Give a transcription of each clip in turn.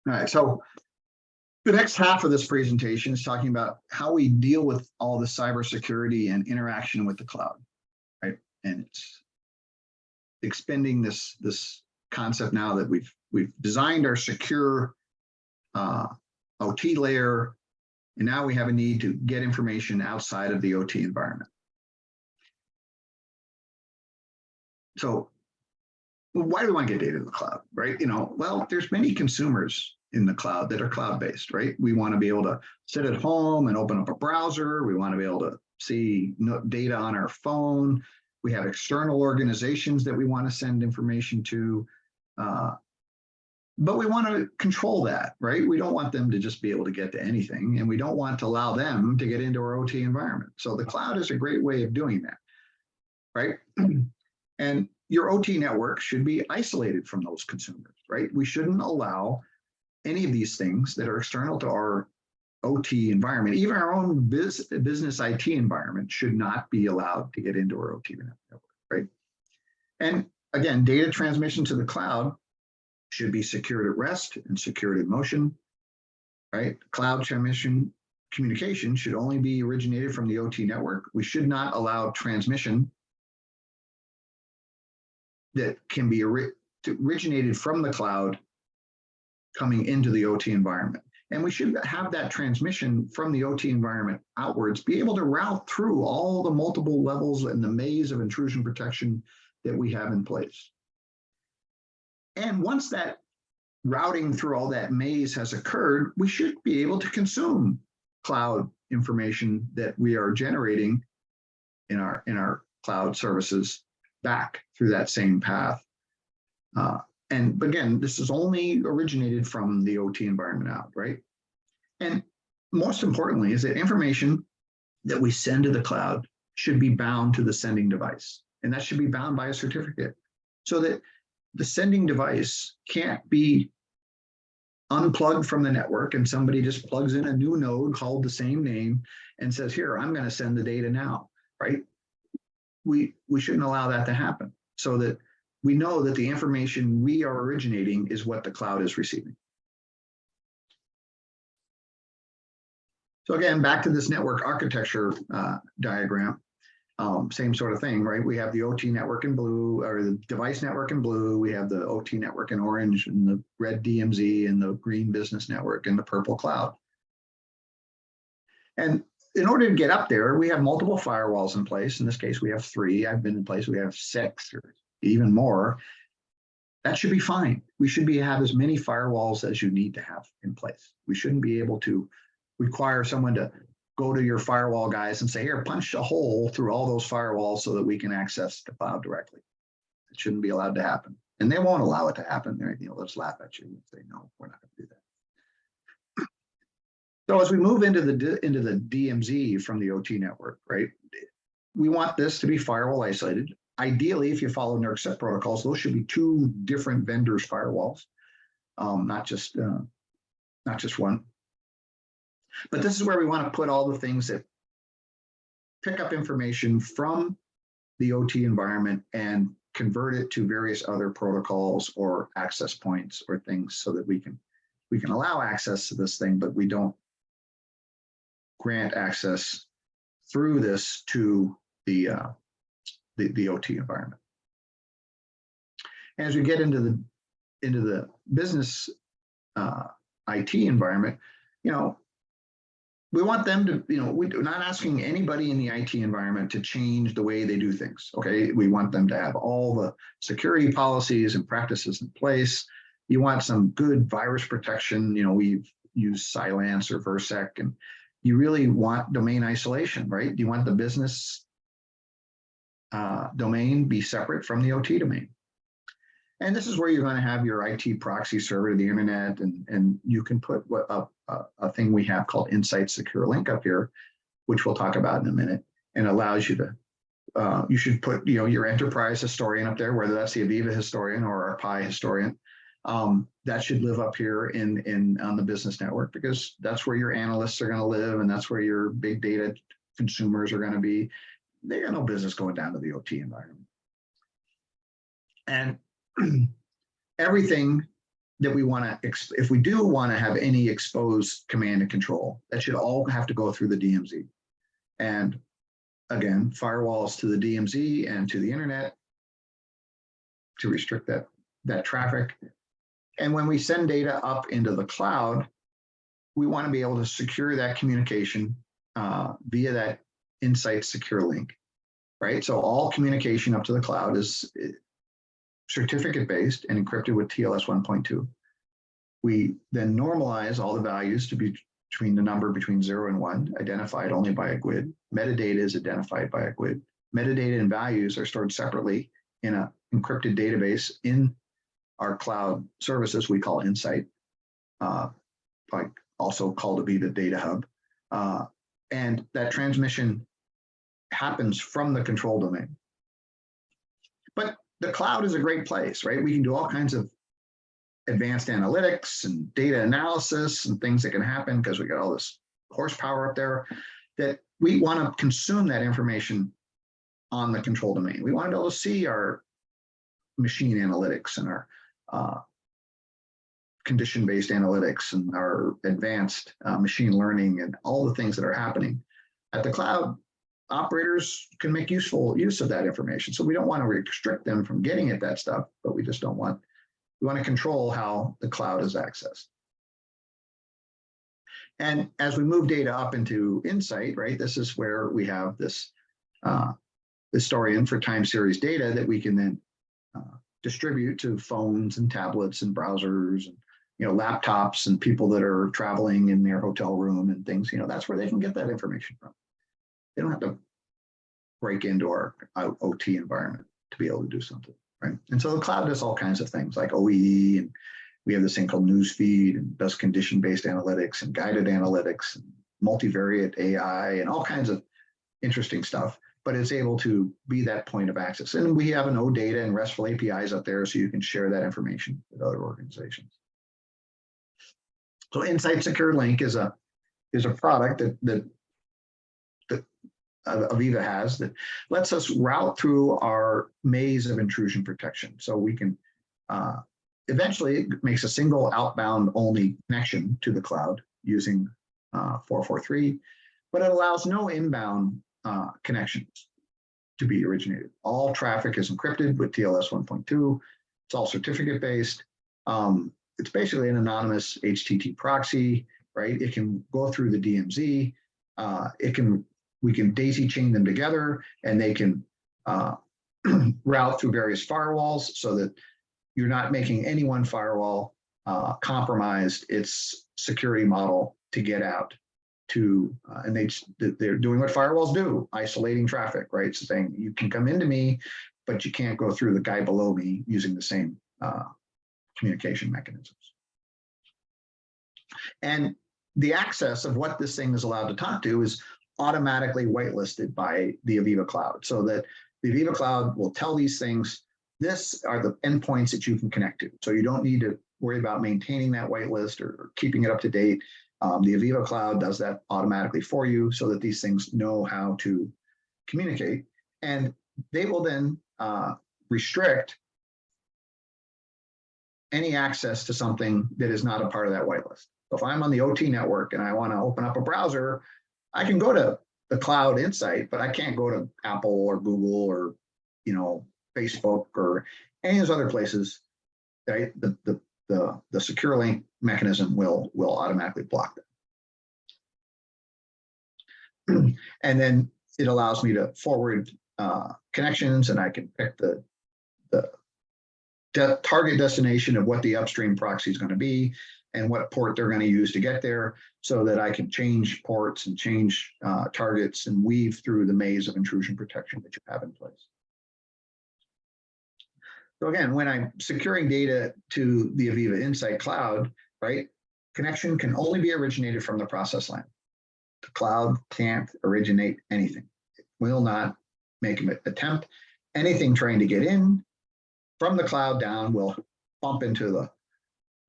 All right, so the next half of this presentation is talking about how we deal with all the cybersecurity and interaction with the cloud, right? And it's expanding this concept now that we've designed our secure OT layer, and now we have a need to get information outside of the OT environment. So why do we want to get data to the cloud, right? Well, there's many consumers in the cloud that are cloud-based, right? We want to be able to sit at home and open up a browser. We want to be able to see data on our phone. We have external organizations that we want to send information to, but we want to control that, right? We don't want them to just be able to get to anything, and we don't want to allow them to get into our OT environment. So the cloud is a great way of doing that, right? And your OT network should be isolated from those consumers, right? We shouldn't allow any of these things that are external to our OT environment, even our own business IT environment, should not be allowed to get into our OT network, right? And again, data transmission to the cloud should be secured at rest and secured in motion, right? Cloud transmission communication should only be originated from the OT network. We should not allow transmission that can be originated from the cloud coming into the OT environment. And we should have that transmission from the OT environment outwards be able to route through all the multiple levels and the maze of intrusion protection that we have in place. And once that routing through all that maze has occurred, we should be able to consume cloud information that we are generating in our cloud services back through that same path. And again, this is only originated from the OT environment out, right? And most importantly is that information that we send to the cloud should be bound to the sending device. And that should be bound by a certificate so that the sending device can't be unplugged from the network and somebody just plugs in a new node called the same name and says, here, I'm going to send the data now, right? We shouldn't allow that to happen so that we know that the information we are originating is what the cloud is receiving. So again, back to this network architecture diagram, same sort of thing, right? We have the OT network in blue, or the device network in blue. We have the OT network in orange, and the red DMZ, and the green business network, and the purple cloud. And in order to get up there, we have multiple firewalls in place. In this case, we have 3. I've been in place. We have 6 or even more. That should be fine. We should have as many firewalls as you need to have in place. We shouldn't be able to require someone to go to your firewall guys and say, here, punch a hole through all those firewalls so that we can access the cloud directly. It shouldn't be allowed to happen. And they won't allow it to happen. They'll just laugh at you and say, no, we're not going to do that. So as we move into the DMZ from the OT network, right, we want this to be firewall isolated. Ideally, if you follow NERC protocols, those should be 2 different vendors' firewalls, not just one. But this is where we want to put all the things that pick up information from the OT environment and convert it to various other protocols or access points or things so that we can allow access to this thing, but we don't grant access through this to the OT environment. As we get into the business IT environment, we want them to, we're not asking anybody in the IT environment to change the way they do things, okay? We want them to have all the security policies and practices in place. You want some good virus protection. We've used Cylance or Versec, and you really want domain isolation, right? You want the business domain be separate from the OT domain. And this is where you're going to have your IT proxy server to the internet, and you can put a thing we have called InsightSecure Link up here, which we'll talk about in a minute, and allows you to, you should put your enterprise historian up there, whether that's the Aviva historian or our Pi historian. That should live up here on the business network, because that's where your analysts are going to live, and that's where your big data consumers are going to be. They got no business going down to the OT environment. And everything that we want to, if we do want to have any exposed command and control, that should all have to go through the DMZ. And again, firewalls to the DMZ and to the internet to restrict that traffic. And when we send data up into the cloud, we want to be able to secure that communication via that InsightSecure Link, right? So all communication up to the cloud is certificate-based and encrypted with TLS 1.2. We then normalize all the values to be between the number between 0 and 1, identified only by a GUID. Metadata is identified by a GUID. Metadata and values are stored separately in an encrypted database in our cloud services we call Insight, like also called Aviva Data Hub. And that transmission happens from the control domain. But the cloud is a great place, right? We can do all kinds of advanced analytics and data analysis and things that can happen because we got all this horsepower up there that we want to consume that information on the control domain. We want to be able to see our machine analytics and our condition-based analytics and our advanced machine learning and all the things that are happening. At the cloud, operators can make useful use of that information. So we don't want to restrict them from getting at that stuff, but we just don't want, we want to control how the cloud is accessed. And as we move data up into Insight, right, this is where we have this historian for time series data that we can then distribute to phones and tablets and browsers and laptops and people that are traveling in their hotel room and things. That's where they can get that information from. They don't have to break into our OT environment to be able to do something, right? And so the cloud does all kinds of things like OEE, and we have this thing called Newsfeed, and does condition-based analytics and guided analytics and multivariate AI and all kinds of interesting stuff. But it's able to be that point of access. And we have an OData and RESTful APIs up there so you can share that information with other organizations. So InsightSecure Link is a product that Aviva has that lets us route through our maze of intrusion protection. So we can, eventually it makes a single outbound only connection to the cloud using 443, but it allows no inbound connections to be originated. All traffic is encrypted with TLS 1.2. It's all certificate based. It's basically an anonymous HTTP proxy, right? It can go through the DMZ. We can daisy chain them together, and they can route through various firewalls so that you're not making any one firewall compromised its security model to get out to, and they're doing what firewalls do, isolating traffic, right? So saying you can come into me, but you can't go through the guy below me using the same communication mechanisms. And the access of what this thing is allowed to talk to is automatically whitelisted by the Aviva Cloud, so that the Aviva Cloud will tell these things, this are the endpoints that you can connect to. So you don't need to worry about maintaining that whitelist or keeping it up to date. The Aviva Cloud does that automatically for you so that these things know how to communicate. And they will then restrict any access to something that is not a part of that whitelist. So if I'm on the OT network and I want to open up a browser, I can go to the cloud Insight, but I can't go to Apple or Google or Facebook or any of those other places. Right? The secure link mechanism will automatically block them. And then it allows me to forward connections, and I can pick the target destination of what the upstream proxy is going to be and what port they're going to use to get there, so that I can change ports and change targets and weave through the maze of intrusion protection that you have in place. So again, when I'm securing data to the Aviva Insight Cloud, right, connection can only be originated from the process line. The cloud can't originate anything. It will not make an attempt. Anything trying to get in from the cloud down will bump into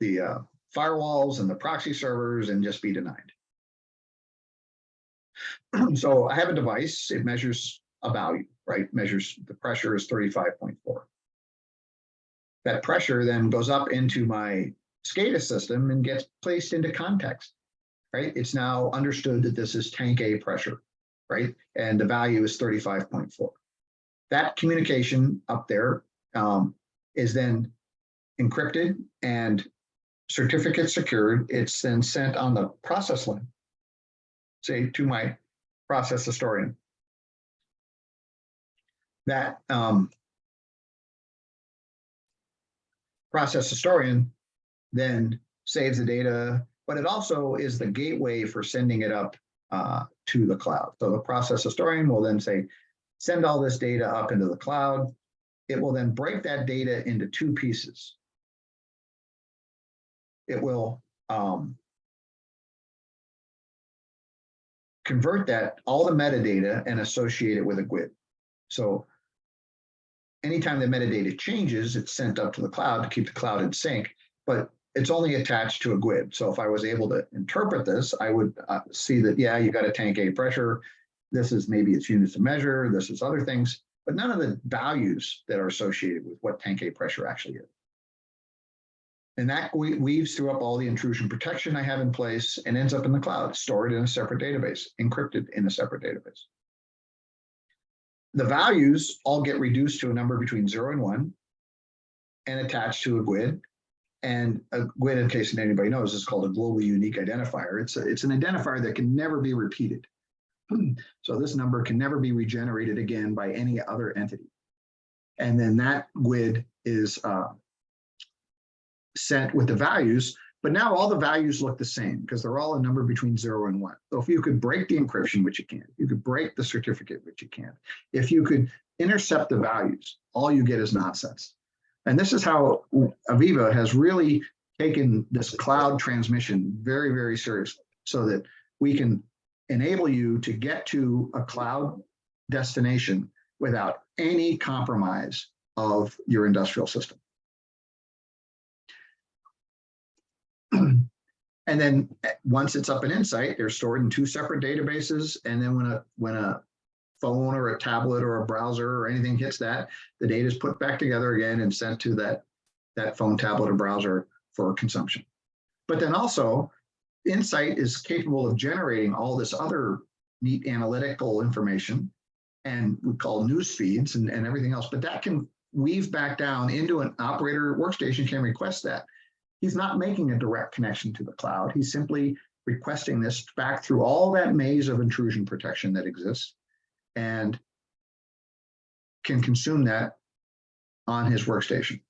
the firewalls and the proxy servers and just be denied. So I have a device, it measures a value, right? Measures the pressure is 35.4. That pressure then goes up into my SCADA system and gets placed into context, right? It's now understood that this is tank A pressure, right? And the value is 35.4. That communication up there is then encrypted and certificate secured. It's then sent on the process line, say to my process historian. That process historian then saves the data, but it also is the gateway for sending it up to the cloud. So the process historian will then say, send all this data up into the cloud. It will then break that data into two pieces. It will convert that, all the metadata, and associate it with a GUID. So anytime the metadata changes, it's sent up to the cloud to keep the cloud in sync, but it's only attached to a GUID. So if I was able to interpret this, I would see that, yeah, you got a tank A pressure. This is maybe its units of measure. This is other things, but none of the values that are associated with what tank A pressure actually is. And that weaves through up all the intrusion protection I have in place and ends up in the cloud, stored in a separate database, encrypted in a separate database. The values all get reduced to a number between 0 and 1 and attached to a GUID. And a GUID, in case anybody knows, is called a globally unique identifier. It's an identifier that can never be repeated. So this number can never be regenerated again by any other entity. And then that GUID is sent with the values, but now all the values look the same because they're all a number between 0 and 1. So if you could break the encryption, which you can, you could break the certificate, which you can. If you could intercept the values, all you get is nonsense. And this is how Aviva has really taken this cloud transmission very, very seriously so that we can enable you to get to a cloud destination without any compromise of your industrial system. And then once it's up in Insight, they're stored in two separate databases. And then when a phone or a tablet or a browser or anything hits that, the data is put back together again and sent to that phone, tablet, or browser for consumption. But then also, Insight is capable of generating all this other neat analytical information, and we call news feeds and everything else. But that can weave back down into an operator workstation can request that. He's not making a direct connection to the cloud. He's simply requesting this back through all that maze of intrusion protection that exists and can consume that on his workstation.